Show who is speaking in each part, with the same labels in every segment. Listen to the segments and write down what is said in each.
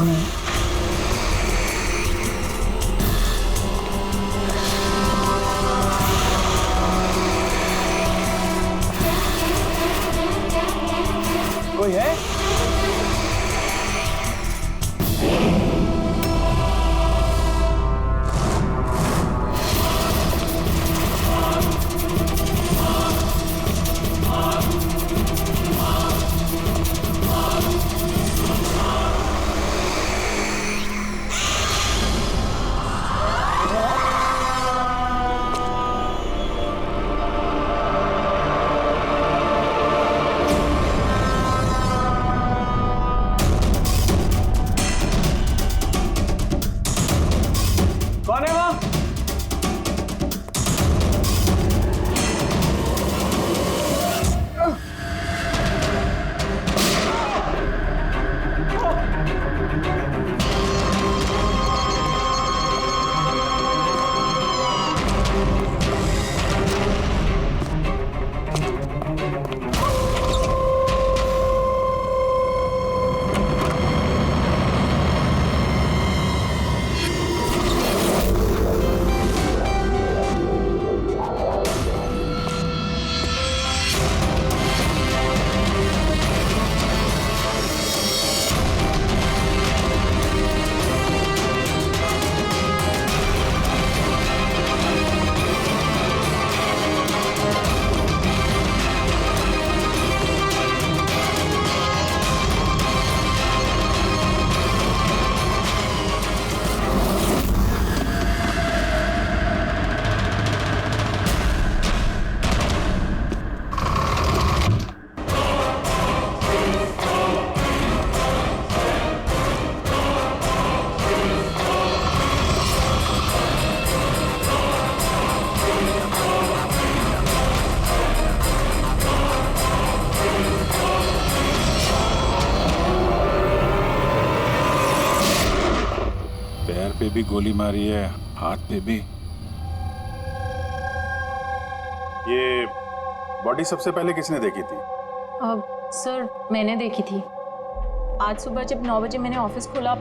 Speaker 1: कौन है? कोई है? कौन है वहाँ?
Speaker 2: पैर पे भी गोली मारी है, हाथ पे भी। ये बॉडी सबसे पहले किसने देखी थी?
Speaker 3: सर मैंने देखी थी। आज सुबह जब 9 बजे मैंने ऑफिस खोला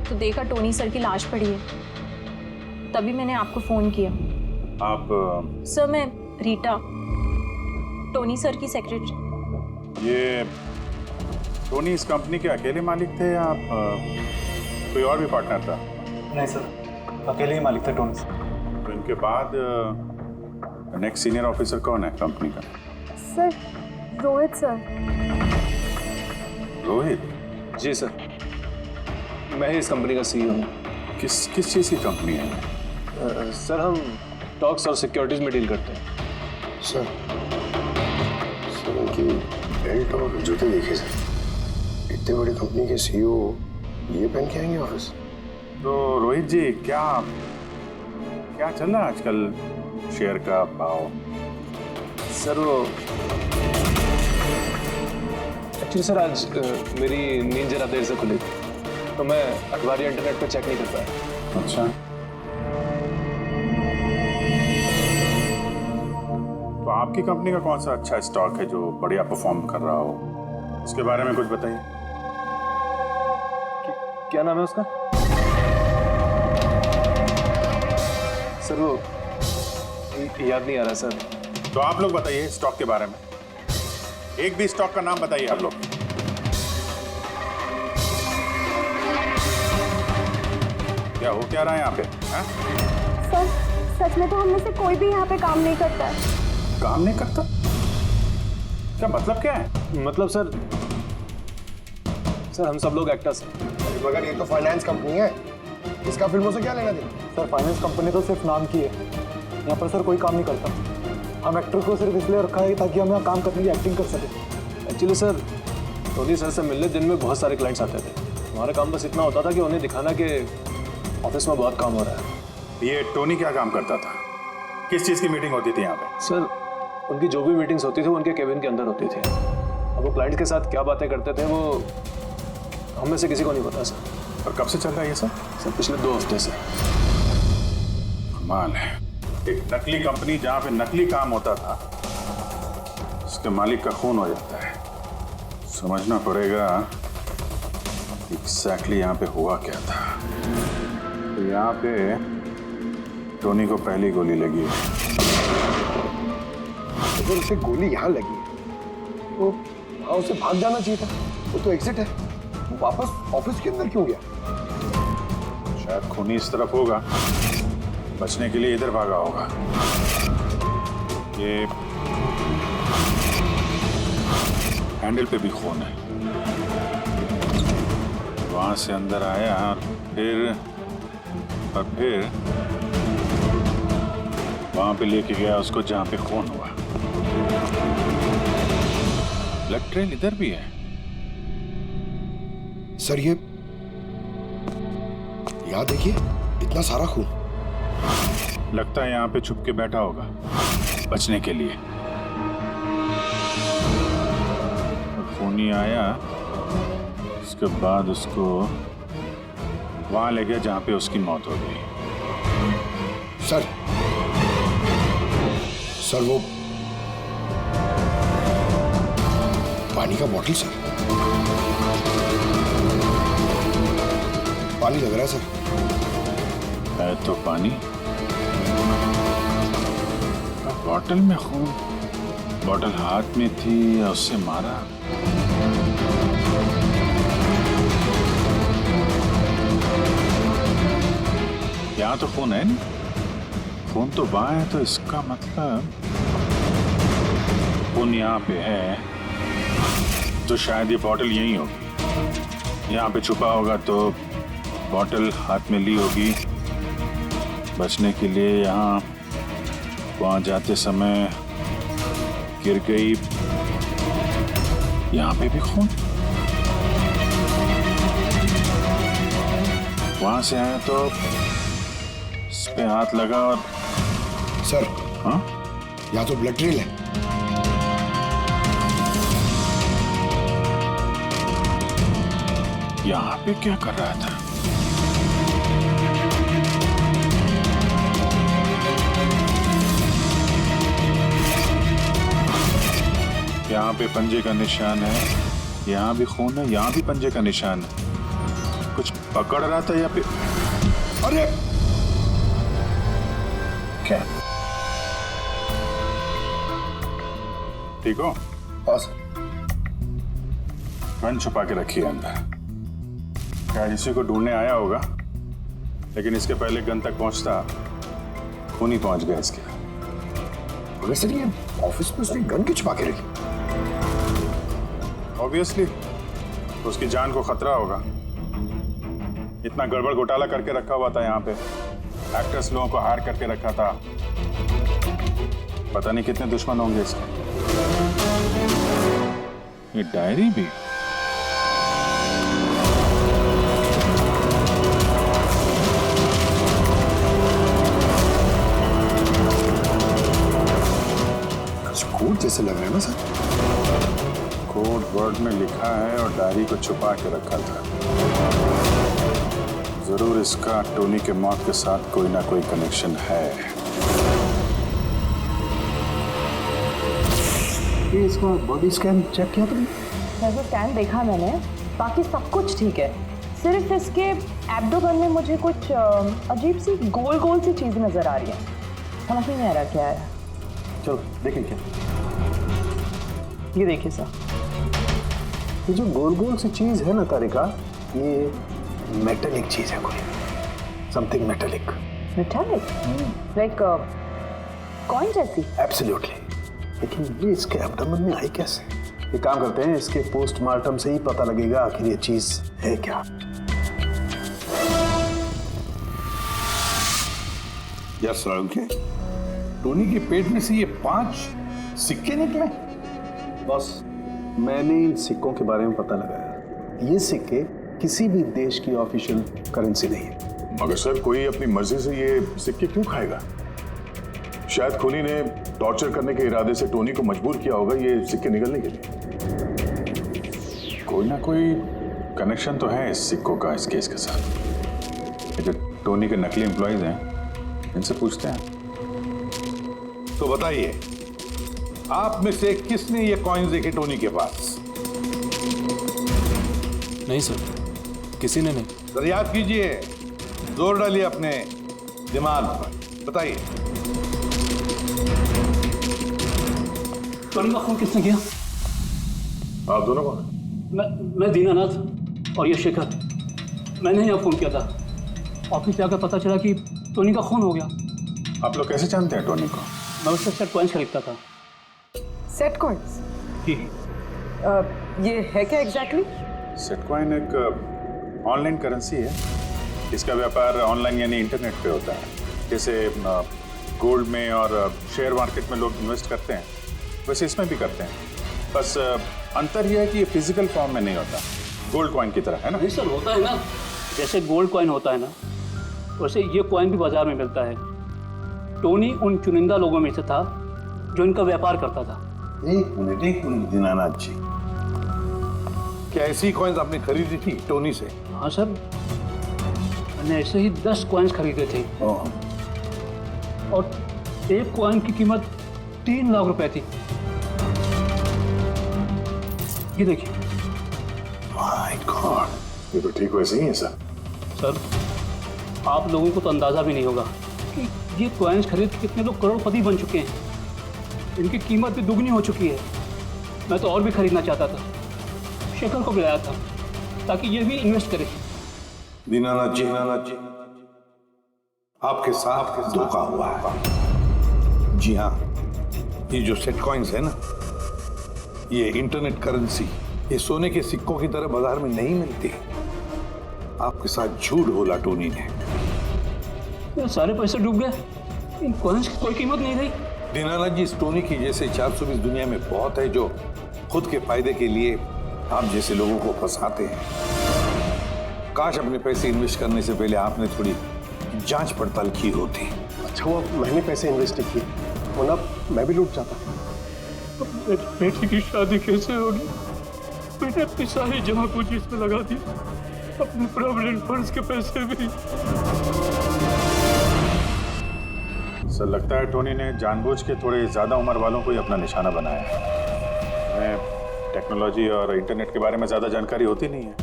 Speaker 3: तो देखा टोनी सर की लाश पड़ी है, तभी मैंने आपको फ़ोन किया।
Speaker 2: आप
Speaker 3: सर मैं रीटा, टोनी सर की सेक्रेटरी।
Speaker 2: ये टोनी इस कंपनी के अकेले मालिक थे या आप कोई और भी पार्टनर था?
Speaker 1: नहीं सर, अकेले ही मालिक थे टोनी सर।
Speaker 2: तो इनके बाद नेक्स्ट सीनियर ऑफिसर कौन है कंपनी का?
Speaker 4: Sir Rohit sir.
Speaker 2: रोहित?
Speaker 5: जी सर, मैं ही इस कंपनी का सीईओ हूँ।
Speaker 2: किस चीज़ की कंपनी है?
Speaker 5: सर हम स्टॉक्स और सिक्योरिटीज में डील करते हैं।
Speaker 6: सर उनकी बेल्ट और जूते देखिए सर, इतनी बड़ी कंपनी के सीईओ ये पहन के आएंगे ऑफिस?
Speaker 2: तो रोहित जी क्या चल रहा है आजकल शेयर का भाव?
Speaker 5: सर वो एक्चुअली सर आज मेरी नींद जरा देर से खुली थी तो मैं अखबार या इंटरनेट पर चेक नहीं कर पाया।
Speaker 2: अच्छा, तो आपकी कंपनी का कौन सा अच्छा स्टॉक है जो बढ़िया परफॉर्म कर रहा हो? इसके बारे में कुछ बताइए।
Speaker 5: क्या नाम है उसका? सर वो याद नहीं आ रहा सर।
Speaker 2: तो आप लोग बताइए स्टॉक के बारे में, एक भी स्टॉक का नाम बताइए आप लोग। क्या हो क्या रहा है यहाँ पे?
Speaker 4: सर सच में तो हम में से कोई भी यहाँ पे काम नहीं करता है।
Speaker 2: काम नहीं करता? क्या मतलब क्या है?
Speaker 5: मतलब सर हम सब लोग एक्टर्स हैं।
Speaker 6: मगर ये तो फाइनेंस कंपनी है, इसका फिल्मों से क्या लेना देना?
Speaker 1: सर फाइनेंस कंपनी तो सिर्फ नाम की है, यहाँ पर सर कोई काम नहीं करता। हम एक्टर को सिर्फ इसलिए रखा है ताकि हम यहाँ काम करने की एक्टिंग कर सकें।
Speaker 5: एक्चुअली सर टोनी सर से मिलने दिन में बहुत सारे क्लाइंट्स आते थे। हमारा काम बस इतना होता था कि उन्हें दिखाना कि ऑफिस में बहुत काम हो रहा है।
Speaker 2: ये टोनी क्या काम करता था? किस चीज़ की मीटिंग होती थी यहाँ पे?
Speaker 5: सर उनकी जो भी मीटिंग्स होती थी वो उनके केबिन के अंदर होती थी। अब वो क्लाइंट के साथ क्या बातें करते थे वो हम में से किसी को नहीं पता सर।
Speaker 2: और कब से चल रहा है ये सब?
Speaker 5: सर पिछले 2 हफ्ते से।
Speaker 2: कमाल है, एक नकली कंपनी जहाँ पे नकली काम होता था उसके मालिक का खून हो जाता है। समझना पड़ेगा एग्जैक्टली यहाँ पे हुआ क्या था? तो यहाँ पे टोनी को पहली गोली लगी है।
Speaker 6: अगर उसे गोली यहाँ लगी है तो वहाँ उसे भाग जाना चाहिए था। वो तो एग्जिट है, वो वापस ऑफिस के अंदर क्यों गया?
Speaker 2: शायद खूनी इस तरफ होगा, बचने के लिए इधर भागा होगा। ये हैंडल पे भी खून है। वहां से अंदर आया और फिर वहां पे लेके गया उसको जहां पे खून हुआ। ब्लड ट्रेल इधर भी है।
Speaker 6: सर ये यहाँ देखिए, इतना सारा खून।
Speaker 2: लगता है यहाँ पे छुप के बैठा होगा बचने के लिए। खूनी आया, उसके बाद उसको वहां ले गया जहां पे उसकी मौत हो गई।
Speaker 6: सर वो पानी का बॉटल सर, पानी लग रहा है सर।
Speaker 2: है तो पानी, बॉटल में खून। बॉटल हाथ में थी या उससे मारा? यहाँ तो खून है नहीं, खून तो बाहर है, तो इसका मतलब खून यहाँ पे है तो शायद ये बॉटल यहीं होगी। यहाँ पे छुपा होगा तो बॉटल हाथ में ली होगी बचने के लिए। यहाँ वहां जाते समय गिर गई। यहाँ पे भी खून। वहां से आया तो इस पे हाथ लगा और
Speaker 6: सर
Speaker 2: हाँ,
Speaker 6: यहाँ तो ब्लड ट्रेल है।
Speaker 2: यहाँ पे क्या कर रहा था? यहाँ पे पंजे का निशान है, यहाँ भी खून है, यहाँ भी पंजे का निशान है। कुछ पकड़ रहा था या फिर?
Speaker 6: अरे
Speaker 2: क्या? ठीक हो?
Speaker 6: हाँ सर।
Speaker 2: गन छुपा के रखी है अंदर। क्या इसी को ढूंढने आया होगा, लेकिन इसके पहले गन तक पहुंचता खूनी पहुंच गया इसके।
Speaker 6: मगर सर ये ऑफिस में उसने गन क्यों छुपा के रखी?
Speaker 2: ऑब्वियसली तो उसकी जान को खतरा होगा। इतना गड़बड़ घोटाला करके रखा हुआ था यहाँ पे, एक्टर्स लोगों को हायर करके रखा था। पता नहीं कितने दुश्मन होंगे इसके। ये डायरी भी।
Speaker 6: कोड जैसे लग रहा है ना सर।
Speaker 2: कोड वर्ड में लिखा है और डायरी को छुपा के रखा था। जरूर इसका टोनी के मौत के साथ कोई ना कोई कनेक्शन है।
Speaker 6: ये इसका बॉडी स्कैन चेक किया तुमने?
Speaker 7: वैसे स्कैन देखा मैंने, बाकी सब कुछ ठीक है। सिर्फ इसके एब्डोमेन में मुझे कुछ अजीब सी गोल गोल सी चीज़ नज़र आ रही है। समझ नहीं आ रहा क्या है।
Speaker 5: चलो देखें क्या।
Speaker 7: ये देखिए सर,
Speaker 5: ये जो गोल गोल सी चीज है ना तारिका,
Speaker 6: ये मेटेलिक चीज है, कोई something metallic.
Speaker 7: Metallic like coin जैसी।
Speaker 6: एब्सोल्युटली। लेकिन ये इसके एब्डोमेन में आई कैसे?
Speaker 5: एक काम करते हैं, इसके पोस्टमार्टम से ही पता लगेगा आखिर ये चीज है क्या।
Speaker 8: यार साहब के टोनी के पेट में से ये 5 सिक्के निकले।
Speaker 5: बॉस, मैंने इन सिक्कों के बारे में पता लगाया। ये सिक्के किसी भी देश की ऑफिशियल करेंसी नहीं है।
Speaker 9: मगर सर कोई अपनी मर्जी से ये सिक्के क्यों खाएगा? शायद खूनी ने टॉर्चर करने के इरादे से टोनी को मजबूर किया होगा ये सिक्के निकलने के लिए।
Speaker 2: कोई ना कोई कनेक्शन तो है इस सिक्कों का इस केस के साथ। ये जो टोनी के नकली एम्प्लॉइज हैं, इनसे पूछते हैं।
Speaker 8: तो बताइए, आप में से किसने ये कॉइन्स देखे टोनी के पास?
Speaker 5: नहीं सर, किसी ने नहीं।
Speaker 8: जरा याद कीजिए, जोर डालिए अपने दिमाग पर, बताइए।
Speaker 10: टोनी का फोन किसने किया?
Speaker 9: आप दोनों कौन हैं?
Speaker 10: मैं दीनानाथ और ये शेखर। मैंने यहाँ फोन किया था। ऑफिस जाकर पता चला कि टोनी का खून हो गया।
Speaker 2: आप लोग कैसे जानते हैं टोनी को?
Speaker 10: मैं उससे सेट कॉइन्स खरीदता था।
Speaker 7: Set coins?
Speaker 10: जी।
Speaker 7: ये है क्या एग्जैक्टली?
Speaker 2: सेटकॉइन एक ऑनलाइन करेंसी है। इसका व्यापार ऑनलाइन यानी इंटरनेट पे होता है। जैसे गोल्ड में और शेयर मार्केट में लोग इन्वेस्ट करते हैं, वैसे इसमें भी करते हैं। बस अंतर यह है कि ये फिजिकल फॉर्म में नहीं होता, गोल्ड कॉइन की तरह, है ना?
Speaker 10: नहीं सर, होता है ना, जैसे गोल्ड कॉइन होता है ना, वैसे ये कॉइन भी बाजार में मिलता है। टोनी उन चुनिंदा लोगों में से था जो इनका व्यापार करता था।
Speaker 8: एक मिनट दीनानाथ जी, क्या ऐसी कॉइन्स आपने खरीदी थी टोनी से?
Speaker 10: हाँ सर, मैंने ऐसे ही 10 कॉइन्स खरीदे थे और एक कॉइन की कीमत 3 लाख रुपए थी। ये देखिए।
Speaker 8: माय गॉड,
Speaker 9: ये तो ठीक वैसे ही है सर।
Speaker 10: सर, आप लोगों को तो अंदाजा भी नहीं होगा कि ये कॉइन्स खरीद के कितने लोग करोड़पति बन चुके हैं। इनकी कीमत भी दुगनी हो चुकी है। मैं तो और भी खरीदना चाहता था, शेखर को बुलाया था ताकि ये भी इन्वेस्ट करे।
Speaker 8: दीनानाथ जी, आपके साथ धोखा हुआ है। जी हाँ, ये जो सेट कॉइन्स है ना, ये इंटरनेट करेंसी, ये सोने के सिक्कों की तरह बाजार में नहीं मिलती। आपके साथ झूठ बोला टोनी ने।
Speaker 10: मेरे सारे पैसे डूब गए, इन कॉइन्स की कोई कीमत नहीं रही।
Speaker 8: दीनानाथ जी, इस टोनी की जैसे 420 दुनिया में बहुत है जो खुद के फायदे के लिए आप जैसे लोगों को फंसाते हैं। काश अपने पैसे इन्वेस्ट करने से पहले आपने थोड़ी जांच पड़ताल की होती।
Speaker 6: अच्छा हुआ मैंने पैसे इन्वेस्ट किए, वरना मैं भी लूट जाता।
Speaker 10: मेरी बेटी की शादी कैसे होगी? मैंने अपनी सारी जमा पूंजी इसमें लगा दी, अपने प्रोविडेंट फंड्स के पैसे भी।
Speaker 2: सर, लगता है टोनी ने जानबूझ के थोड़े ज़्यादा उम्र वालों को ही अपना निशाना बनाया है। हमें टेक्नोलॉजी और इंटरनेट के बारे में ज़्यादा जानकारी होती नहीं है।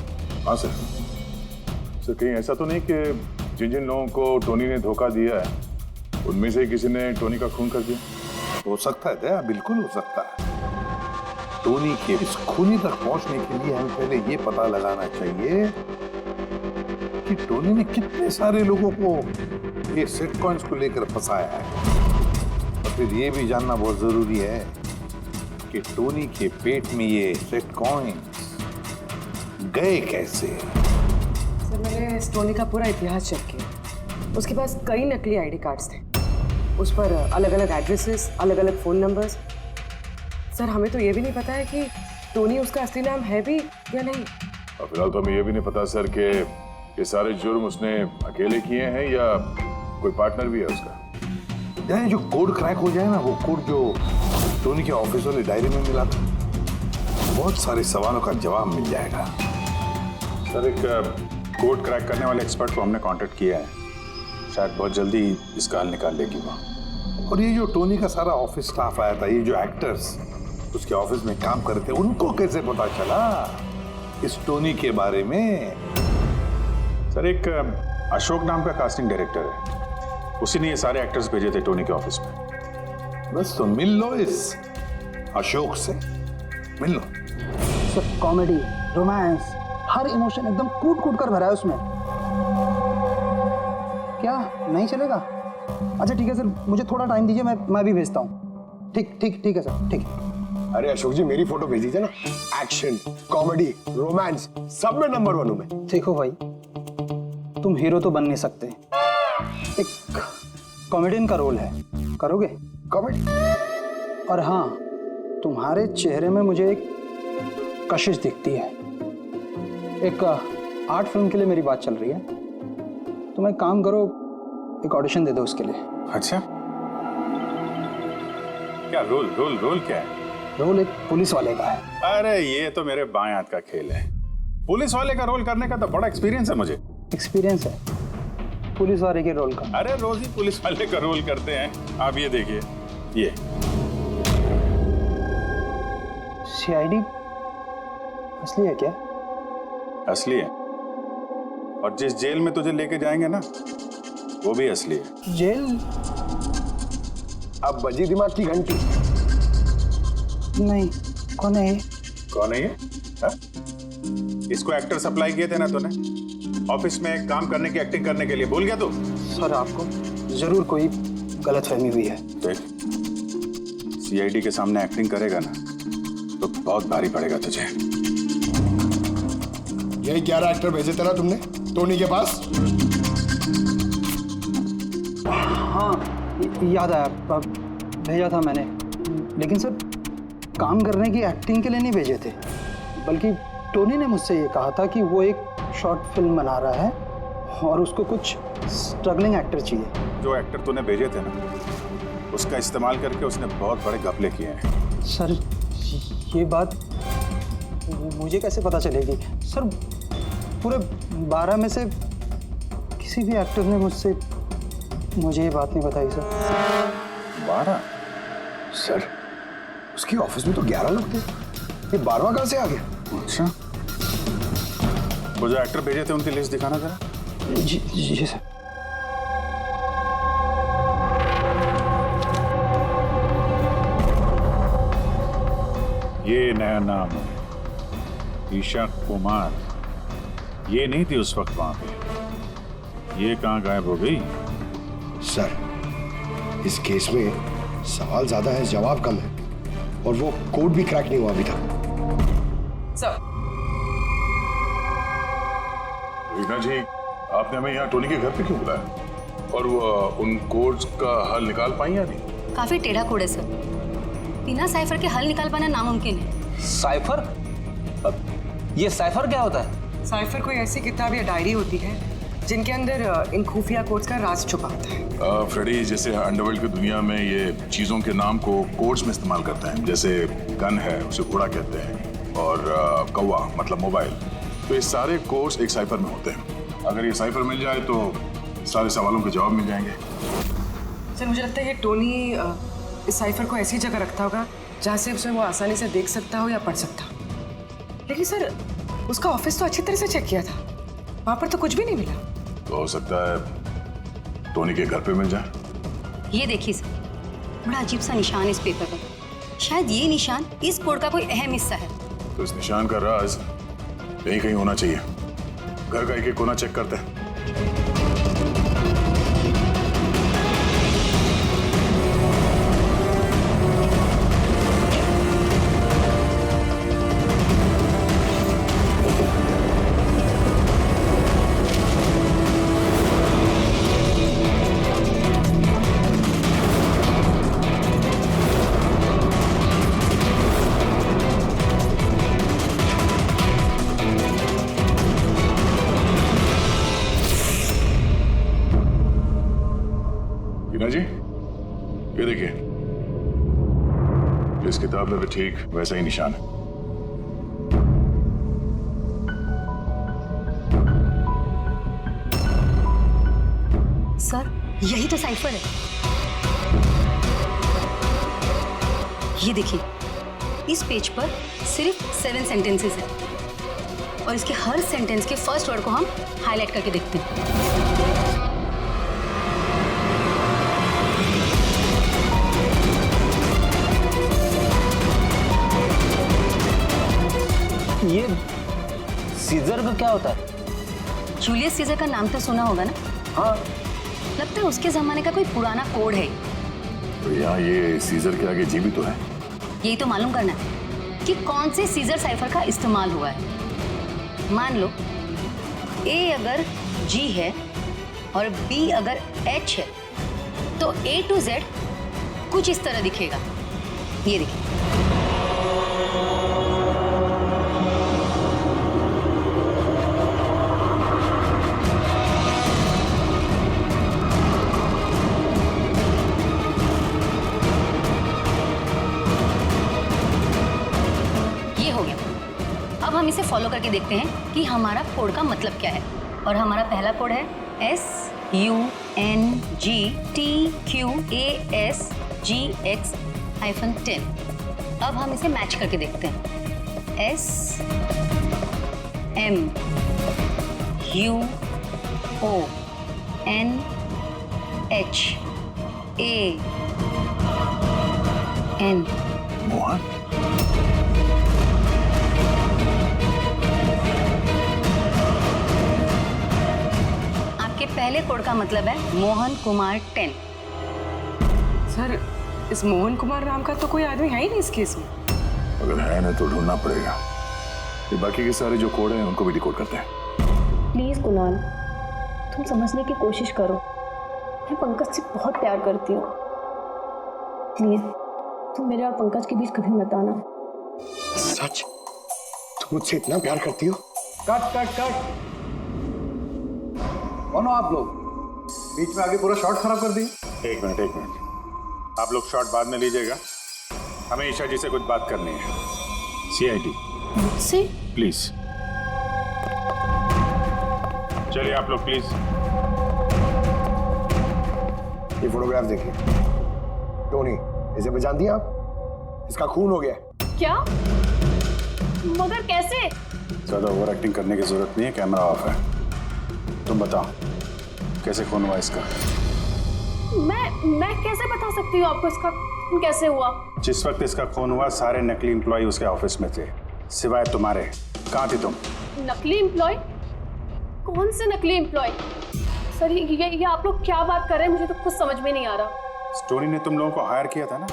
Speaker 9: हाँ सर। सर, कहीं ऐसा तो नहीं कि जिन जिन लोगों को टोनी ने धोखा दिया है उनमें से किसी ने टोनी का खून कर दिया?
Speaker 8: हो सकता है दया, बिल्कुल हो सकता है। टोनी के इस खूनी तक पहुंचने के लिए हमें पहले ये पता लगाना चाहिए कि टोनी ने कितने सारे लोगों को ये सेट कॉइन्स को लेकर फंसाया है। और फिर ये भी जानना बहुत जरूरी है कि टोनी के पेट में ये सेट कॉइन्स गए कैसे।
Speaker 7: सर, मैंने इस टोनी का पूरा इतिहास चेक किया। उसके पास कई नकली आईडी कार्ड्स थे, उस पर अलग अलग एड्रेसेस, अलग अलग फ़ोन नंबर्स। सर, हमें तो ये भी नहीं पता है कि टोनी उसका असली नाम है भी या नहीं।
Speaker 9: और फिलहाल तो हमें यह भी नहीं पता सर कि ये सारे जुर्म उसने अकेले किए हैं या कोई पार्टनर भी है उसका।
Speaker 8: यानी जो कोड क्रैक हो जाए ना, वो कोड जो टोनी के ऑफिस वाले डायरी में मिला था, बहुत सारे सवालों का जवाब मिल जाएगा।
Speaker 2: सर, एक कोड क्रैक करने वाले एक्सपर्ट को हमने कांटेक्ट किया है, शायद बहुत जल्दी इसका हल निकाल लेगी वो।
Speaker 8: और ये जो टोनी का सारा ऑफिस स्टाफ आया था, ये जो एक्टर्स उसके ऑफिस में काम करते, उनको कैसे पता चला इस टोनी के बारे में?
Speaker 2: सर, एक अशोक नाम का कास्टिंग डायरेक्टर है, उसी ने ये सारे एक्टर्स भेजे थे टोनी के ऑफिस में।
Speaker 8: बस तो मिल लो इस अशोक से, मिल लो।
Speaker 11: सब कॉमेडी, रोमांस, हर इमोशन एकदम कूट कूट कर भरा है उसमें। क्या नहीं चलेगा? अच्छा ठीक है सर, मुझे थोड़ा टाइम दीजिए, मैं भी भेजता हूँ। ठीक है सर, ठीक है।
Speaker 6: अरे अशोक जी, मेरी फोटो भेज दीजिए ना। एक्शन, कॉमेडी, रोमांस, सब में नंबर 1 हूं मैं।
Speaker 11: देखो भाई, तुम हीरो तो बन नहीं सकते, एक कॉमेडियन का रोल है, करोगे?
Speaker 6: कॉमेडी?
Speaker 11: और हाँ, तुम्हारे चेहरे में मुझे एक कशिश दिखती है। एक आर्ट फिल्म के लिए मेरी बात चल रही है, तुम एक काम करो, एक ऑडिशन दे दो उसके लिए।
Speaker 2: अच्छा, क्या रोल क्या है?
Speaker 11: रोल एक पुलिस वाले का है।
Speaker 2: अरे ये तो मेरे बाएं हाथ का खेल है। पुलिस वाले का रोल करने का तो बड़ा एक्सपीरियंस है मुझे।
Speaker 11: एक्सपीरियंस है पुलिस वाले के रोल का?
Speaker 2: अरे रोज ही पुलिस वाले का रोल करते हैं। आप ये देखिए, ये
Speaker 11: सीआईडी असली है क्या?
Speaker 2: असली है। और जिस जेल में तुझे लेके जाएंगे ना, वो भी असली है।
Speaker 11: जेल?
Speaker 6: अब बजी दिमाग की घंटी।
Speaker 11: नहीं, कौन है ये?
Speaker 2: कौन है ये? हा? इसको एक्टर सप्लाई किए थे ना तूने ऑफिस में काम करने की, एक्टिंग करने के लिए, भूल गया तू?
Speaker 11: सर आपको जरूर कोई गलतफहमी हुई है।
Speaker 2: देख, सीआईडी के सामने एक्टिंग करेगा ना तो बहुत भारी पड़ेगा तुझे।
Speaker 6: यही 11 एक्टर भेजे थे ना तुमने टोनी के पास?
Speaker 11: हाँ, याद आया, भेजा था मैंने। लेकिन सर काम करने की, एक्टिंग के लिए नहीं भेजे थे, बल्कि टोनी ने मुझसे ये कहा था कि वो एक शॉर्ट फिल्म बना रहा है और उसको कुछ स्ट्रगलिंग एक्टर चाहिए।
Speaker 2: जो एक्टर तूने भेजे थे ना, उसका इस्तेमाल करके उसने बहुत बड़े घपले किए हैं।
Speaker 11: सर ये बात मुझे कैसे पता चलेगी? सर पूरे 12 में से किसी भी एक्टर ने मुझे ये बात नहीं बताई सर।
Speaker 2: 12?
Speaker 6: सर उसकी ऑफिस में तो 11 लोग थे, ये 12वां कहां से आ गया?
Speaker 2: अच्छा, वो जो एक्टर भेजे थे उनकी लिस्ट दिखाना जरा।
Speaker 11: जी सर।
Speaker 2: ये नया नाम है, ईशा कुमार। ये नहीं थी उस वक्त वहां पे। ये कहाँ गायब हो गई?
Speaker 6: सर इस केस में सवाल ज्यादा है, जवाब कम है, और वो कोड भी क्रैक नहीं हुआ अभी तक।
Speaker 7: सर
Speaker 9: रीना जी, आपने हमें यहाँ टोनी के घर पे क्यों बुलाया? और वो उन कोड्स का हल निकाल पाई या नहीं?
Speaker 12: काफी टेढ़ा कोड है सर, बिना साइफर के हल निकाल पाना नामुमकिन है।
Speaker 13: साइफर? ये साइफर क्या होता है?
Speaker 7: साइफर कोई ऐसी किताब या डायरी होती है जिनके अंदर इन खुफिया कोड्स का राज छुपा होता है।
Speaker 9: फ्रेडी, जैसे अंडरवर्ल्ड की दुनिया में ये चीजों के नाम को कोड्स में इस्तेमाल करते हैं, जैसे गन है उसे घोड़ा कहते हैं, और कौवा मतलब मोबाइल। तो ये सारे कोड्स एक साइफर में होते हैं। अगर ये साइफर मिल जाए तो सारे सवालों के जवाब मिल जाएंगे।
Speaker 7: सर मुझे लगता है ये टोनी इस साइफर को ऐसी जगह रखता होगा जहाँ से उसे वो आसानी से देख सकता हो या पढ़ सकता हो। लेकिन सर उसका ऑफिस तो अच्छी तरह से चेक किया था, वहाँ पर तो कुछ भी नहीं मिला।
Speaker 9: तो हो सकता है टोनी के घर पे मिल जाए।
Speaker 12: ये देखिए सर, बड़ा अजीब सा निशान इस पेपर पर। शायद ये निशान इस कोड का कोई अहम हिस्सा है।
Speaker 9: तो इस निशान का राज यहीं कहीं होना चाहिए। घर का एक एक कोना चेक करते हैं। रीना जी, ये देखिए, इस किताब में भी ठीक वैसा ही निशान है।
Speaker 12: सर यही तो साइफर है। ये देखिए, इस पेज पर सिर्फ 7 सेंटेंसेस हैं और इसके हर सेंटेंस के फर्स्ट वर्ड को हम हाईलाइट करके देखते हैं।
Speaker 13: ये सीजर का क्या होता है?
Speaker 12: जूलियस सीजर का नाम तो सुना होगा ना?
Speaker 13: हाँ।
Speaker 12: लगता है उसके जमाने का कोई पुराना कोड है।
Speaker 9: तो यहाँ ये सीजर के आगे जी भी तो है।
Speaker 12: यही तो मालूम करना है कि कौन से सीजर साइफर का इस्तेमाल हुआ है। मान लो ए अगर जी है और बी अगर एच है तो A to Z कुछ इस तरह दिखेगा। ये देखिए, ये हो गया। अब हम इसे फॉलो करके देखते हैं कि हमारा कोड का मतलब क्या है। और हमारा पहला कोड है SUNGTQASGX-10। अब हम इसे मैच करके देखते हैं। SMUNGTQASGX MONHAN।
Speaker 8: मोहन?
Speaker 12: आपके पहले कोड का मतलब है मोहन कुमार 10।
Speaker 7: सर इस मोहन कुमार नाम का तो कोई आदमी है ही नहीं इस केस में।
Speaker 9: अगर है ना तो ढूंढना पड़ेगा। ये बाकी के सारे जो कोड हैं उनको भी डिकोड करते हैं।
Speaker 4: प्लीज कुणाल, तुम समझने की कोशिश करो। मैं पंकज से बहुत प्यार करती हूँ। प्लीज तुम मेरे और पंकज के बीच कभी मत आना।
Speaker 6: सच? तुम मुझसे इतना प्यार करती हो?
Speaker 11: Cut cut cut. कौन हो आप लोग? बीच में आगे पूरा शॉट खराब कर दिए।
Speaker 2: एक मिनट। आप लोग शॉट बाद में लीजिएगा, हमें ईशा जी से कुछ बात करनी है। CID
Speaker 3: मुझसे?
Speaker 2: प्लीज चलिए आप लोग प्लीज।
Speaker 6: ये फोटोग्राफ देखिए। टोनी, इसे पहचान दिया आप? इसका खून हो गया।
Speaker 3: क्या? मगर कैसे?
Speaker 2: ज्यादा ओवर एक्टिंग करने की जरूरत नहीं है, कैमरा ऑफ है। तुम बताओ कैसे खून हुआ इसका?
Speaker 3: मैं कैसे बता सकती हूँ आपको इसका खून कैसे हुआ?
Speaker 2: जिस वक्त इसका खून हुआ सारे नकली एम्प्लॉय उसके ऑफिस में थे, सिवाय तुम्हारे। कहाँ थी तुम?
Speaker 3: नकली एम्प्लॉय? कौन से नकली एम्प्लॉय? सर ये आप लोग क्या बात कर रहे हैं? मुझे तो कुछ समझ में नहीं आ रहा।
Speaker 2: टोनी ने तुम लोगों को हायर किया था ना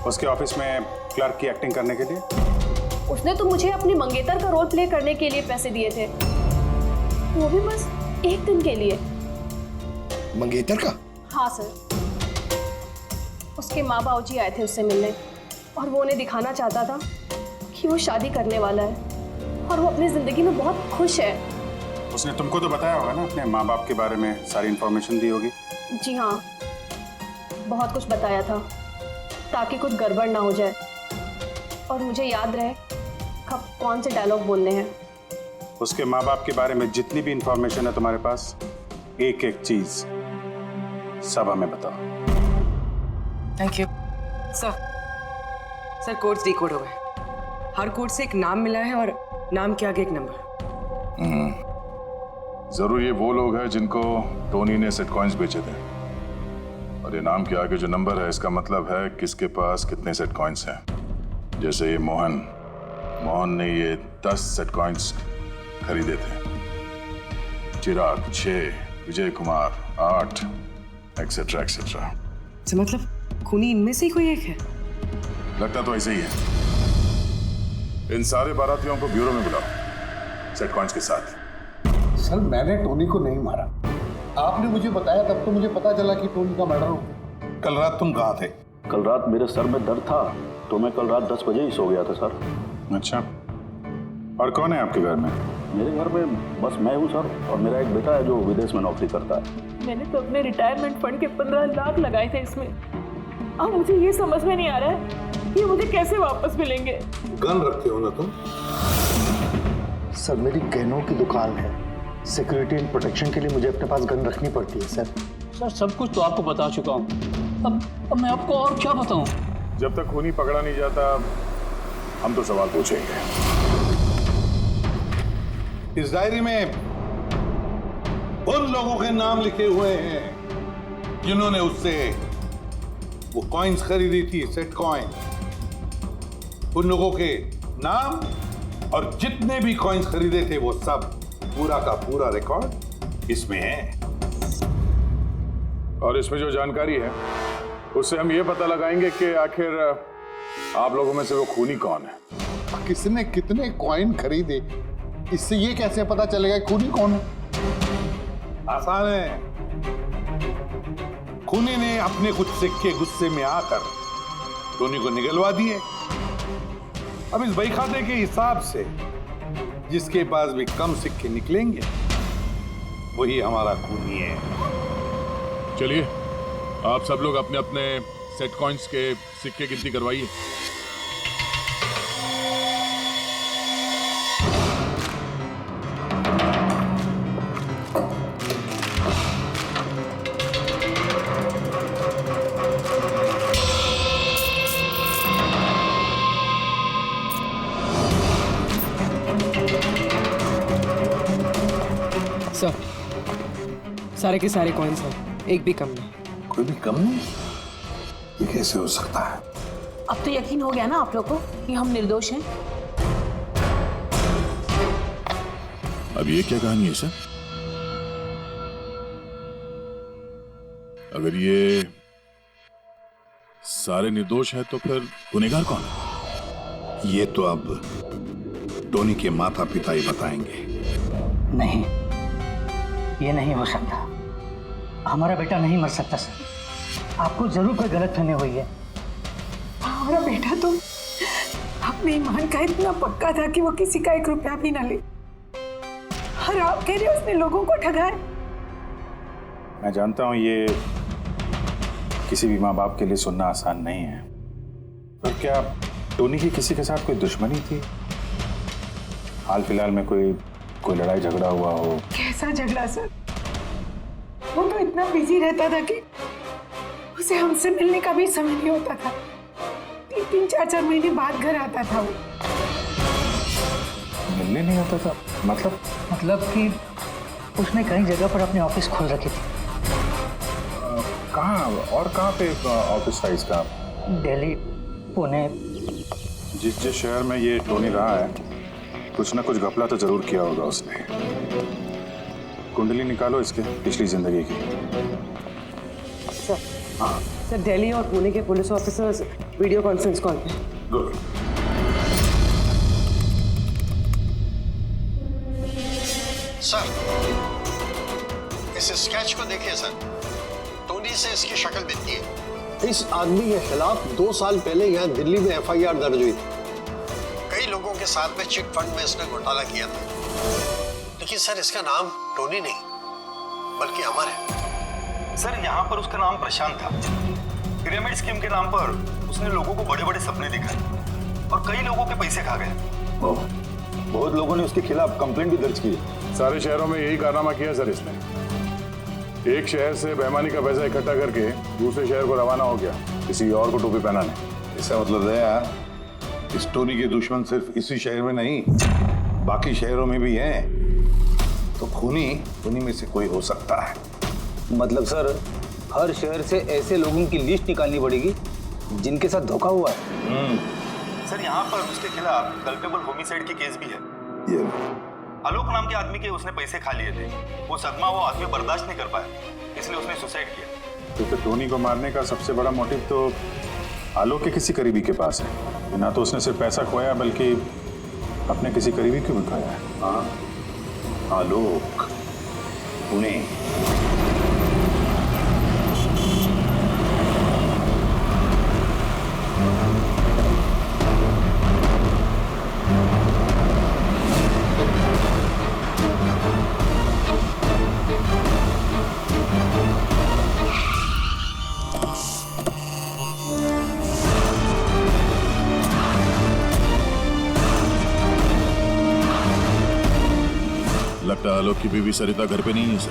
Speaker 2: उसके ऑफिस में क्लर्क की एक्टिंग करने के लिए।
Speaker 3: उसने तो मुझे अपनी मंगेतर का रोल प्ले करने के लिए पैसे दिए थे, वो भी बस एक दिन के लिए।
Speaker 6: मंगेतर का?
Speaker 3: हाँ सर, उसके माँ बाबू जी आए थे उससे मिलने और वो उन्हें दिखाना चाहता था कि वो शादी करने वाला है और वो अपनी जिंदगी में बहुत खुश है।
Speaker 2: उसने तुमको तो बताया होगा ना अपने माँ बाप के बारे में, सारी इन्फॉर्मेशन दी होगी।
Speaker 3: जी हाँ, बहुत कुछ बताया था ताकि कुछ गड़बड़ ना हो जाए और मुझे याद रहे कब कौन से डायलॉग बोलने हैं।
Speaker 2: उसके माँ बाप के बारे में जितनी भी इंफॉर्मेशन है तुम्हारे पास, एक एक चीज सब हमें बताओ।
Speaker 7: Thank you sir. Codes decode हो गए। हर कोड से एक नाम मिला है और नाम के आगे एक नंबर।
Speaker 9: जरूर ये वो लोग हैं जिनको टोनी ने सेट कॉइन्स बेचे थे, और ये नाम के आगे जो नंबर है इसका मतलब है किसके पास कितने सेट कॉइन्स हैं। जैसे ये मोहन ने ये 10 सेट कॉइन्स खरीदे थे, चिराग 6, विजय कुमार 8, एक्सेट्रा एक्सेट्रा।
Speaker 7: मतलब खूनी इनमें से ही कोई एक है?
Speaker 9: लगता तो ऐसे ही है। इन सारे बारातियों को ब्यूरो में बुलाओ सेट कॉइन्स के साथ।
Speaker 8: सर मैंने टोनी को नहीं मारा, आपने मुझे बताया तब तो मुझे पता चला कि टोनी का मर्डर हो गया। कल रात तुम कहाँ थे?
Speaker 10: कल रात मेरे सर में दर्द था तो मैं कल रात 10 बजे ही सो गया था सर।
Speaker 2: अच्छा, और कौन है आपके घर में?
Speaker 10: मेरे घर में बस मैं हूँ सर, और मेरा एक बेटा है जो विदेश में नौकरी करता है।
Speaker 3: मैंने तो अपने रिटायरमेंट फंड के 15 लाख लगाए थे इसमें। अब मुझे ये समझ में नहीं आ रहा है कि मुझे कैसे वापस मिलेंगे।
Speaker 8: गन रखते हो ना तुम?
Speaker 1: सर मेरी गहनों की दुकान है, सिक्योरिटी एंड प्रोटेक्शन के लिए मुझे अपने पास गन रखनी पड़ती है सर।
Speaker 10: सर सब कुछ तो आपको बता चुका हूँ, अब मैं आपको और क्या बताऊँ?
Speaker 9: जब तक खूनी पकड़ा नहीं जाता हम तो सवाल पूछेंगे।
Speaker 8: इस डायरी में उन लोगों के नाम लिखे हुए हैं जिन्होंने उससे वो कॉइन्स खरीदी थी, सेट कॉइन। उन लोगों के नाम और जितने भी कॉइन्स खरीदे थे वो सब, पूरा का पूरा रिकॉर्ड इसमें है।
Speaker 9: और इसमें जो जानकारी है उससे हम ये पता लगाएंगे कि आखिर आप लोगों में से वो खूनी कौन है।
Speaker 8: किसने कितने कॉइन खरीदे, इससे ये कैसे पता चलेगा खूनी कौन है? आसान है, खूनी ने अपने कुछ सिक्के गुस्से में आकर टोनी को निगलवा दिए। अब इस बही खाते के हिसाब से जिसके पास भी कम सिक्के निकलेंगे वही हमारा खूनी है।
Speaker 9: चलिए आप सब लोग अपने अपने सेट कॉइन्स के सिक्के गिनती करवाइए।
Speaker 7: सारे के सारे कॉइन्स हैं, एक भी कम नहीं।
Speaker 8: कोई भी कम नहीं? ये कैसे हो सकता है?
Speaker 3: अब तो यकीन हो गया ना आप लोग को कि हम निर्दोष हैं।
Speaker 9: अब ये क्या कहानी है सर? अगर ये सारे निर्दोष हैं तो फिर गुनहगार कौन है?
Speaker 8: ये तो अब टोनी के माता पिता ही बताएंगे।
Speaker 14: नहीं, ये नहीं हो सकता। हमारा बेटा नहीं मर सकता सर। आपको जरूर कोई गलतफहमी हुई है।
Speaker 15: हमारा बेटा तो अपने ईमान का इतना पक्का था कि वो किसी का 1 रुपया भी ना ले, और आप कह रहे हो उसने लोगों को ठगा है।
Speaker 2: मैं जानता हूं ये किसी भी माँ बाप के लिए सुनना आसान नहीं है, पर क्या टोनी की किसी के साथ कोई दुश्मनी थी? हाल फिलहाल में कोई लड़ाई झगड़ा हुआ हो?
Speaker 15: कैसा झगड़ा सर? वो तो इतना बिजी रहता था कि उसे हमसे मिलने का भी समय नहीं होता था। 3-3, 4-4 महीने बाद घर आता था वो।
Speaker 2: मिलने नहीं आता था?
Speaker 14: मतलब कि उसने कई जगह पर अपने ऑफिस खोल रखी थी।
Speaker 2: कहाँ और कहाँ पे ऑफिस था इसका?
Speaker 14: दिल्ली, पुणे।
Speaker 2: जिस शहर में ये टोनी रहा है, कुछ ना कुछ घपला तो जरूर किया होगा उसने। कुंडली निकालो इसके पिछली जिंदगी की।
Speaker 7: सर, हाँ सर, दिल्ली और पुणे के police officers video conference call पे।
Speaker 2: गुड।
Speaker 6: सर, इस स्केच को देखिए सर। टोनी से इसकी शक्ल मिलती है। इस आदमी के खिलाफ 2 साल पहले यहाँ दिल्ली में FIR दर्ज हुई थी। कई लोगों के साथ में चिट फंड में इसने घोटाला किया था, लेकिन सर इसका नाम टोनी नहीं बल्कि अमर है।
Speaker 16: सर, यहाँ पर उसका नाम प्रशांत था। पिरामिड स्कीम के नाम पर उसने लोगों को बड़े बड़े सपने दिखाए और कई लोगों के पैसे खा गए।
Speaker 2: बहुत लोगों ने उसके खिलाफ कंप्लेंट भी दर्ज की है।
Speaker 9: सारे शहरों में यही कारनामा किया सर इसने। एक शहर से बेईमानी का पैसा इकट्ठा करके दूसरे शहर को रवाना हो गया किसी और को टोपी पहनाने।
Speaker 8: इसका मतलब है इस टोनी के दुश्मन सिर्फ इसी शहर में नहीं, बाकी शहरों में भी हैं। तो खूनी में से कोई हो सकता है।
Speaker 13: मतलब सर, हर शहर से ऐसे लोगों की लिस्ट निकालनी पड़ेगी जिनके साथ धोखा हुआ है।
Speaker 16: सर, यहाँ पर उसके खिलाफ कल्पेबल होमिसाइड की केस भी है।
Speaker 8: ये
Speaker 16: आलोक नाम के आदमी के उसने पैसे खा लिए थे। वो सदमा वो आदमी बर्दाश्त नहीं कर पाया, इसलिए उसने सुसाइड किया।
Speaker 2: तो फिर टोनी को मारने का सबसे बड़ा मोटिव तो आलोक के किसी करीबी के पास है। ना तो उसने सिर्फ पैसा खोया बल्कि अपने किसी करीबी को भी खोया है।
Speaker 8: हाँ, आलोक, पुणे।
Speaker 9: लगता है आलोक की बीवी सरिता घर पे नहीं है सर।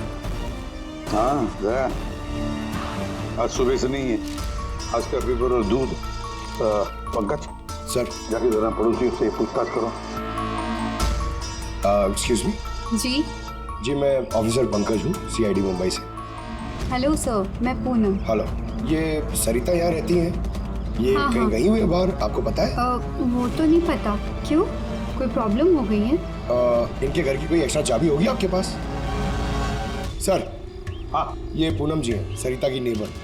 Speaker 8: हाँ गया, आज सुबह से नहीं है। आज का पेपर और दूध। पंकज सर, जाके जरा पड़ोसियों से पूछताछ करो।
Speaker 17: Excuse me.
Speaker 18: जी,
Speaker 17: मैं ऑफिसर पंकज हूँ, CID मुंबई से।
Speaker 18: हेलो सर, मैं पूनम।
Speaker 17: हेलो, ये सरिता यहाँ रहती हैं? ये
Speaker 18: हाँ,
Speaker 17: कहीं गई हुई है बाहर, आपको पता है?
Speaker 18: वो तो नहीं पता। क्यों, कोई प्रॉब्लम हो गई है?
Speaker 17: इनके घर की कोई एक्स्ट्रा चाबी होगी आपके पास? सर, हाँ, ये पूनम जी हैं, सरिता की नेबर।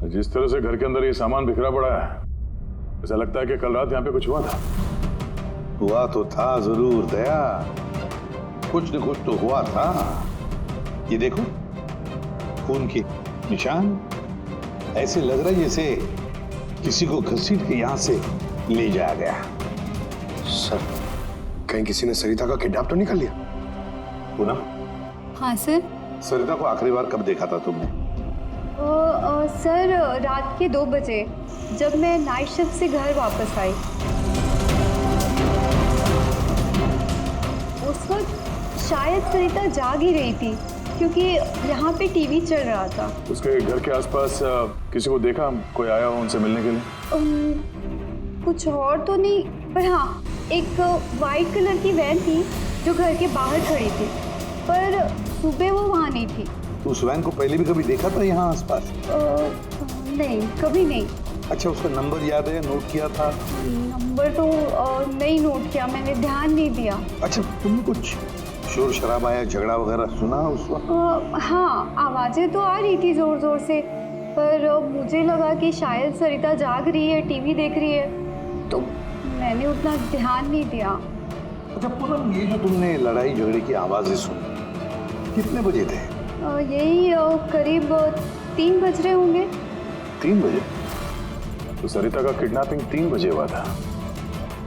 Speaker 9: जिस तरह से घर के अंदर ये सामान बिखरा पड़ा है, ऐसा लगता है कि कल रात यहाँ पे कुछ हुआ था।
Speaker 8: हुआ तो था जरूर दया, कुछ न कुछ तो हुआ था। ये देखो, खून के निशान। ऐसे लग रहा है जैसे किसी को घसीट के यहाँ से ले जाया गया।
Speaker 17: सर, कहीं किसी ने सरिता का किडनैप तो नहीं कर लिया?
Speaker 8: पूनम।
Speaker 18: हाँ सर।
Speaker 8: सरिता को आखिरी बार कब देखा था तुमने?
Speaker 18: सर, रात के 2 बजे, जब मैं नाइट शिफ्ट से घर वापस आई। उस वक्त शायद सरिता जाग ही रही थी क्योंकि यहाँ पे टीवी चल रहा था।
Speaker 9: उसके घर के आसपास किसी को देखा, कोई आया हो उनसे मिलने के लिए?
Speaker 18: कुछ और तो नहीं, पर हाँ एक वाइट कलर की वैन थी जो घर के बाहर खड़ी थी, पर सुबह वो वहाँ नहीं थी।
Speaker 8: तो उस वैन को पहले भी कभी देखा था यहाँ आसपास?
Speaker 18: नहीं, कभी नहीं।
Speaker 8: अच्छा, उसका नंबर याद है, नोट किया था?
Speaker 18: नंबर तो नहीं नोट किया, मैंने ध्यान नहीं दिया।
Speaker 8: अच्छा, तुमने कुछ शोर शराबा या झगड़ा वगैरह सुना उस वक्त?
Speaker 18: हाँ, आवाजें तो आ रही थी जोर जोर से, पर मुझे लगा कि शायद सरिता जाग रही है, टीवी देख रही है, तो मैंने उतना ध्यान नहीं दिया।
Speaker 8: अच्छा पूनम, ये जो तुमने लड़ाई झगड़े की आवाजें सुनी, कितने बजे थे?
Speaker 18: यही करीब 3 बज रहे होंगे।
Speaker 9: 3 बजे? तो सरिता का किडनैपिंग 3 बजे हुआ था।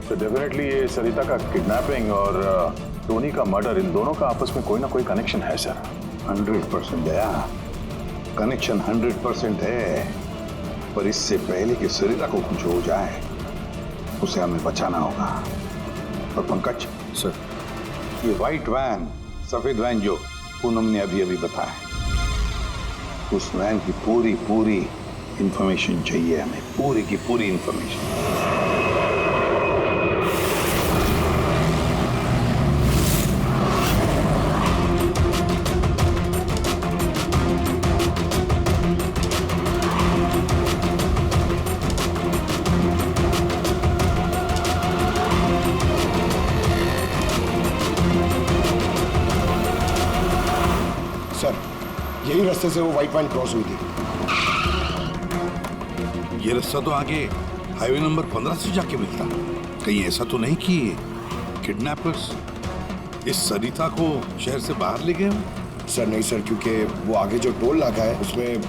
Speaker 9: तो डेफिनेटली ये सरिता का किडनैपिंग और टोनी का मर्डर, इन दोनों का आपस में कोई ना कोई कनेक्शन है सर।
Speaker 8: 100% दया, कनेक्शन 100% है, पर इससे पहले कि सरिता को कुछ हो जाए उसे हमें बचाना होगा। और पंकज
Speaker 9: सर,
Speaker 8: ये व्हाइट वैन, सफेद वैन जो पूनम ने अभी अभी बताया, उस वैन की पूरी इंफॉर्मेशन चाहिए हमें, पूरी की पूरी इंफॉर्मेशन।
Speaker 17: यही रास्ते से वो व्हाइट वैन क्रॉस हुई थी।
Speaker 8: ये रास्ता तो आगे हाईवे नंबर 15 से जाके मिलता। कहीं ऐसा तो नहीं कि किडनैपर्स इस सरिता को शहर से बाहर ले गए हो?
Speaker 17: सर नहीं सर, क्योंकि वो आगे जो टोल नाका है उसमें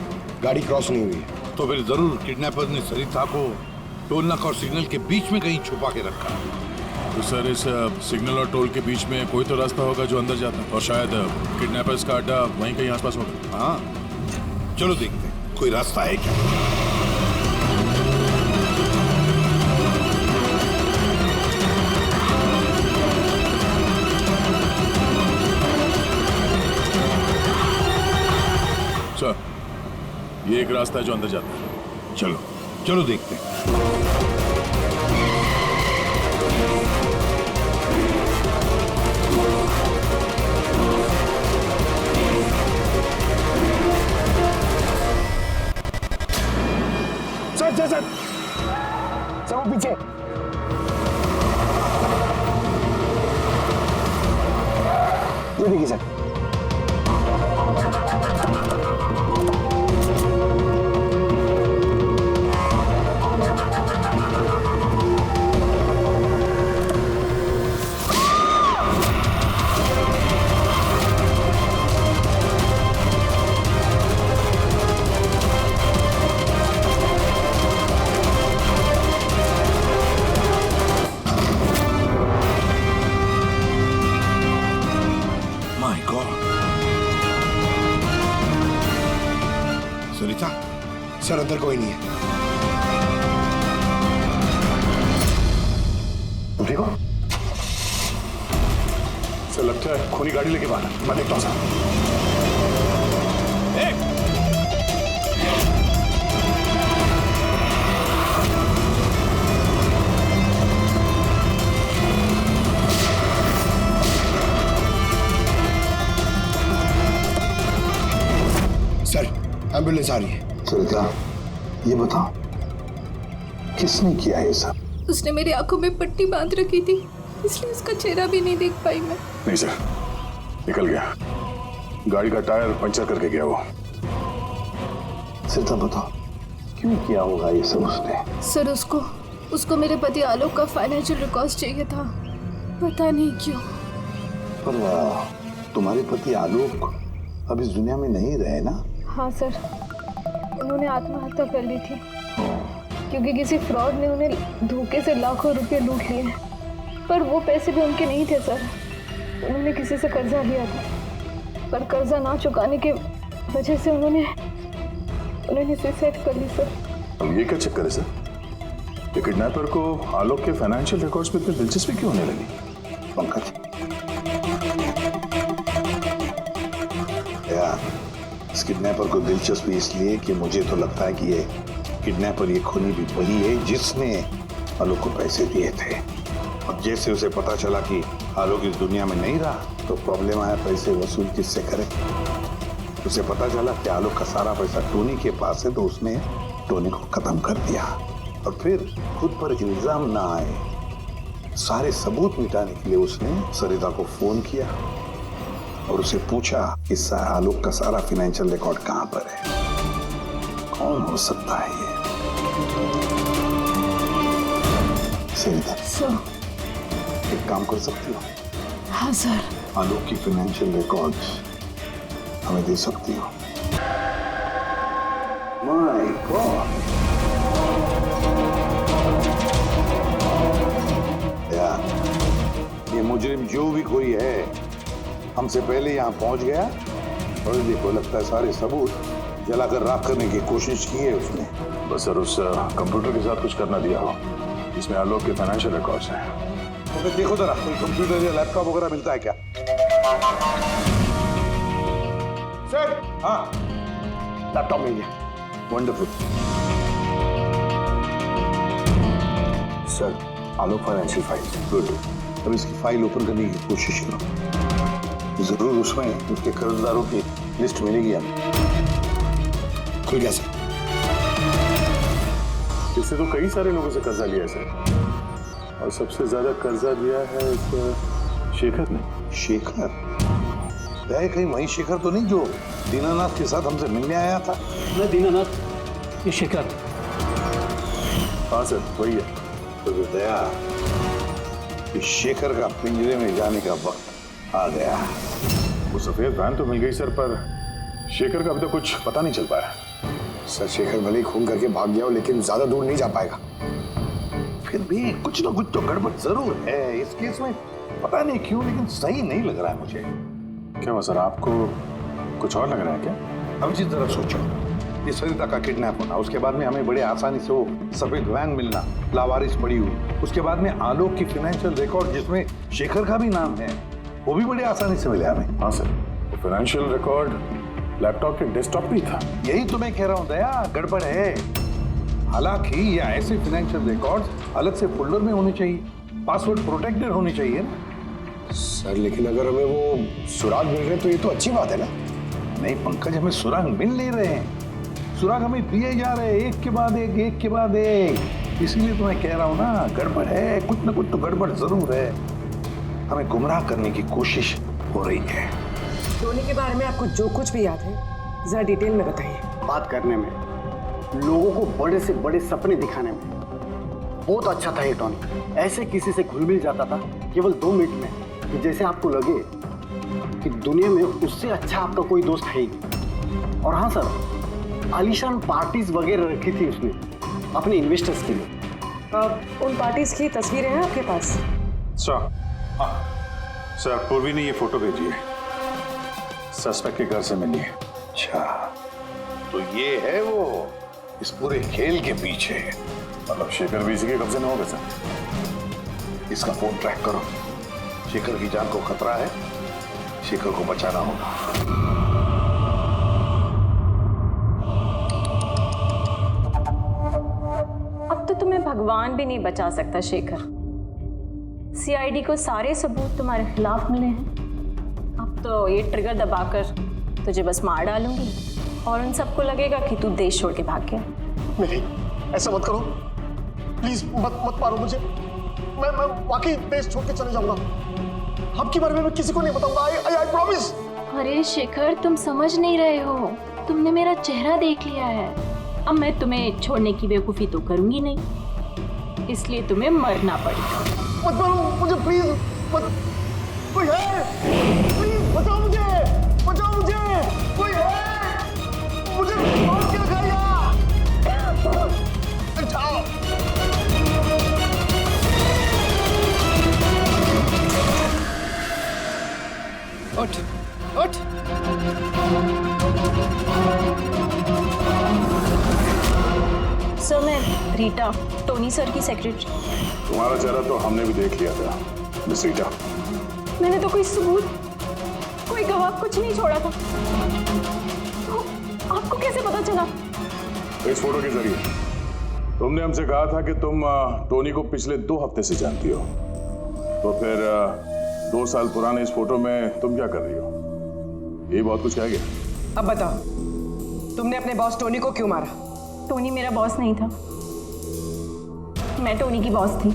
Speaker 17: गाड़ी क्रॉस नहीं हुई।
Speaker 8: तो फिर जरूर किडनैपर्स ने सरिता को टोल नाका और सिग्नल के बीच में कहीं छुपा के रखा।
Speaker 9: तो सर इस सिग्नल और टोल के बीच में कोई तो रास्ता होगा जो अंदर जाता है, और शायद किडनैपर्स का अड्डा वहीं कहीं आसपास होगा।
Speaker 8: हाँ, चलो देखते हैं कोई रास्ता है क्या।
Speaker 9: सर, ये एक रास्ता है जो अंदर जाता है।
Speaker 8: चलो देखते हैं।
Speaker 17: सर वो पीछे। ये देखिए सर। सर अंदर कोई नहीं है।
Speaker 9: तुम ठीक हो? सर लगता है खूनी गाड़ी लेके बाहर। मैं देखता हूँ सर।
Speaker 17: सर एम्बुलेंस आ रही है।
Speaker 8: सरिता, ये बताओ किसने किया ये सब?
Speaker 3: उसने मेरी आंखों में पट्टी बांध रखी थी, इसलिए उसका चेहरा भी नहीं देख पाई मैं।
Speaker 9: नहीं सर, निकल गया, गाड़ी का टायर पंचर करके गया वो।
Speaker 8: सरिता बताओ क्यों किया होगा ये सब उसने?
Speaker 3: सर उसको मेरे पति आलोक का फाइनेंशियल रिकॉर्ड चाहिए था, पता नहीं क्यों।
Speaker 8: पर तुम्हारे पति आलोक अब इस दुनिया में नहीं रहे ना?
Speaker 3: हाँ सर, उन्होंने आत्महत्या कर ली थी क्योंकि किसी फ्रॉड ने उन्हें धोखे से लाखों रुपए लूट लिए। पर वो पैसे भी उनके नहीं थे सर, उन्होंने किसी से कर्जा लिया था, पर कर्जा ना चुकाने की वजह से उन्होंने सुसाइड कर ली सर।
Speaker 9: अब ये क्या चक्कर है सर? ये किडनैपर को आलोक के फाइनेंशियल रिकॉर्ड्स में इतनी दिलचस्पी क्यों होने लगी?
Speaker 8: पंकज, इस किडनैपर को दिलचस्पी इसलिए कि मुझे तो लगता है कि ये किडनैपर, ये खूनी भी वही है जिसने आलोक को पैसे दिए थे। अब जैसे उसे पता चला कि आलोक इस दुनिया में नहीं रहा तो प्रॉब्लम आया, पैसे वसूल किससे करे। उसे पता चला कि आलोक का सारा पैसा टोनी के पास है तो उसने टोनी को खत्म कर दिया और फिर खुद पर इल्जाम ना आए सारे सबूत मिटाने के लिए उसने सरिता को फोन किया और उसे पूछा कि आलोक का सारा फाइनेंशियल रिकॉर्ड कहां पर है। कौन हो सकता है ये? सरिता
Speaker 3: सर,
Speaker 8: एक काम कर सकती हो?
Speaker 3: हाँ सर।
Speaker 8: आलोक की फाइनेंशियल रिकॉर्ड्स हमें दे सकती हो? माय गॉड, ये मुजरिम जो भी कोई है हमसे पहले यहाँ पहुंच गया और देखो लगता है सारे सबूत जलाकर राख करने की कोशिश की है उसने।
Speaker 9: बस सर उस कंप्यूटर के साथ कुछ करना दिया हो जिसमें आलोक के फाइनेंशियल रिकॉर्ड्स हैं।
Speaker 8: तो फिर देखो जरा कोई कंप्यूटर या लैपटॉप वगैरह मिलता है क्या?
Speaker 17: सर, हाँ, लैपटॉप मिल गया।
Speaker 8: वंडरफुल।
Speaker 17: सर, आलोक फाइनेंशियल फाइल।
Speaker 8: गुड। अब इसकी फाइल ओपन करने की कोशिश करो, जरूर उसमें उसके कर्जदारों की लिस्ट मिलेगी हमें।
Speaker 17: खुल गया सर।
Speaker 9: इससे तो कई सारे लोगों से कर्जा लिया है सर, और सबसे ज्यादा कर्जा दिया है इस शेखर ने।
Speaker 8: शेखर? कहीं वही शेखर तो नहीं जो दीनानाथ के साथ हमसे मिलने आया था?
Speaker 10: मैं दीनानाथ, ये शेखर।
Speaker 9: हाँ सर वही है।
Speaker 8: तो दया, इस शेखर का पिंजरे में जाने का वक्त आ गया।
Speaker 9: वो सफेद वैन तो मिल गई सर, पर शेखर का अभी तक कुछ पता नहीं चल पाया।
Speaker 17: सर, शेखर भले ही खून करके भाग गया हो लेकिन ज्यादा दूर नहीं जा पाएगा।
Speaker 8: फिर भी कुछ ना कुछ तो गड़बड़ जरूर है इस केस में। पता नहीं क्यों लेकिन सही नहीं लग रहा है मुझे।
Speaker 9: क्या हुआ सर, आपको कुछ और लग रहा है क्या?
Speaker 8: अब जिस तरह सोचो, ये सरिता का किडनैप होना, उसके बाद में हमें बड़े आसानी से वो सफेद वैन मिलना लावारिस पड़ी हुई, उसके बाद में आलोक की फाइनेंशियल रिकॉर्ड जिसमें शेखर का भी नाम है वो भी बड़े आसानी से मिले हमें।
Speaker 9: हाँ सर, वो फाइनेंशियल रिकॉर्ड लैपटॉप के डेस्कटॉप पे था।
Speaker 8: यही तो मैं कह रहा हूँ दया, गड़बड़ है। हालांकि ये ऐसे फाइनेंशियल रिकॉर्ड्स अलग से फोल्डर में होने चाहिए, पासवर्ड प्रोटेक्टेड होनी चाहिए ना।
Speaker 17: सर, लेकिन अगर हमें वो सुराग मिल रहे तो ये तो अच्छी बात है ना।
Speaker 8: नहीं पंकज, हमें सुराग मिल नहीं रहे हैं, सुराग हमें दिए जा रहे हैं एक के बाद एक, एक के बाद एक। इसीलिए तो मैं कह रहा हूँ ना, गड़बड़ है, कुछ ना कुछ तो गड़बड़ जरूर है। हमें गुमराह करने की कोशिश हो रही है।
Speaker 7: टोनी के बारे में आपको जो कुछ भी याद है जरा डिटेल में बताइए।
Speaker 19: बात करने में, लोगों को बड़े से बड़े सपने दिखाने में बहुत अच्छा था ये टोनी। ऐसे किसी से घुल मिल जाता था केवल 2 मिनट में कि जैसे आपको लगे कि दुनिया में उससे अच्छा आपका कोई दोस्त है ही। और हाँ सर, आलीशान पार्टीज वगैरह रखी थी उसने अपने इन्वेस्टर्स के लिए।
Speaker 7: उन पार्टीज की तस्वीरें हैं आपके पास?
Speaker 9: सर, हाँ सर, पूर्वी ने ये फोटो भेजी है, सस्पेक्ट के घर से मिली है।
Speaker 8: अच्छा, तो ये है वो इस पूरे खेल के पीछे।
Speaker 9: मतलब शेखर भी इसी के कब्जे में होगा सर।
Speaker 8: इसका फोन ट्रैक करो, शेखर की जान को खतरा है, शेखर को बचाना होगा।
Speaker 4: अब तो तुम्हें भगवान भी नहीं बचा सकता शेखर। सीआईडी को सारे सबूत तुम्हारे खिलाफ मिले हैं। अब तो ये ट्रिगर दबाकर तुझे बस मार डालूंगी और उन सबको लगेगा कि तू देश छोड़ के भाग गया।
Speaker 17: नहीं, ऐसा मत करो प्लीज, मत मारो मुझे। मैं वाकई देश छोड़ के चले जाऊंगा। आपके बारे में मैं किसी को नहीं बताऊंगा। I promise.
Speaker 20: अरे शेखर, तुम समझ नहीं रहे हो, तुमने मेरा चेहरा देख लिया है। अब मैं तुम्हें छोड़ने की बेवकूफी तो करूंगी नहीं, इसलिए तुम्हें मरना पड़ेगा।
Speaker 17: मत मारो मुझे प्लीज, मत। कोई है? प्लीज बचाओ मुझे, बचाओ मुझे, कोई है? मुझे मार के रखाया। बचाओ।
Speaker 7: उठ, उठ।
Speaker 4: सर, मैं रीटा, टोनी सर की सेक्रेटरी।
Speaker 9: तुम्हारा चेहरा तो हमने भी देख लिया था मिस रीटा।
Speaker 4: मैंने तो कोई सबूत, कोई गवाह कुछ नहीं छोड़ा था।
Speaker 3: आपको कैसे पता चला?
Speaker 9: इस फोटो के जरिए। तुमने हमसे कहा था कि तुम टोनी को पिछले 2 हफ्ते से जानती हो, तो फिर 2 साल पुराने इस फोटो में तुम क्या कर रही हो? ये बहुत कुछ कह गया।
Speaker 7: अब बताओ, तुमने अपने बॉस टोनी को क्यों मारा?
Speaker 4: टोनी मेरा बॉस नहीं था, मैं टोनी की बॉस थी।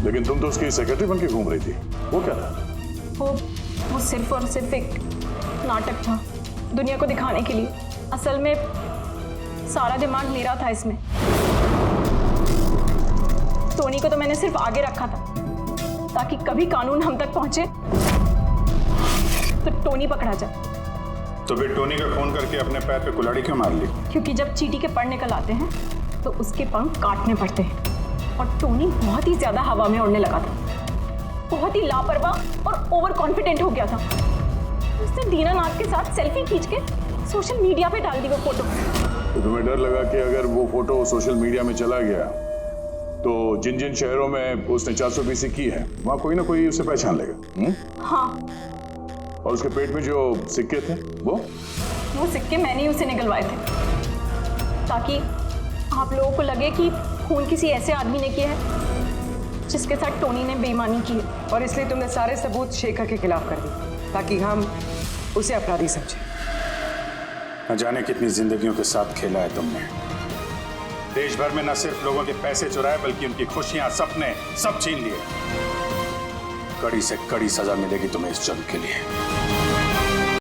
Speaker 9: लेकिन तुम तो उसकी सेक्रेटरी बन के घूम रही थी, वो क्या था?
Speaker 4: वो सिर्फ और सिर्फ एक नाटक था, दुनिया को दिखाने के लिए। असल में सारा दिमाग मेरा था इसमें। टोनी को तो मैंने सिर्फ आगे रखा था ताकि कभी कानून हम तक पहुंचे तो टोनी पकड़ा जाए।
Speaker 2: तो फिर टोनी का फोन करके अपने पैर पे कुल्हाड़ी क्यों मार ली?
Speaker 4: क्योंकि जब चींटी के पर निकल आते हैं तो उसके पंख काटने पड़ते हैं, और टोनी बहुत ही ज्यादा हवा में उड़ने लगा था, बहुत ही लापरवाह और ओवर कॉन्फिडेंट हो गया था। उसने दीनानाथ के साथ सेल्फी खींच के सोशल मीडिया पे डाल दी वो फोटो।
Speaker 9: तो तुम्हें डर लगा कि अगर वो फोटो सोशल मीडिया में चला गया तो जिन जिन शहरों में उसने 420 की है वहां कोई ना कोई उसे पहचान लेगा।
Speaker 4: हाँ।
Speaker 9: और उसके पेट में जो सिक्के थे वो
Speaker 4: सिक्के मैंने ही उसे निकलवाए थे ताकि आप लोगों को लगे कि खून किसी ऐसे आदमी ने किया है जिसके साथ टोनी ने बेईमानी की है।
Speaker 7: और इसलिए तुमने सारे सबूत शेखर के खिलाफ कर दिए ताकि हम उसे अपराधी समझें।
Speaker 2: न जाने कितनी जिंदगियों के साथ खेला है तुमने। देश भर में न सिर्फ लोगों के पैसे चुराए बल्कि उनकी खुशियां, सपने सब छीन लिए। कड़ी से कड़ी सजा मिलेगी तुम्हें इस जुर्म के लिए।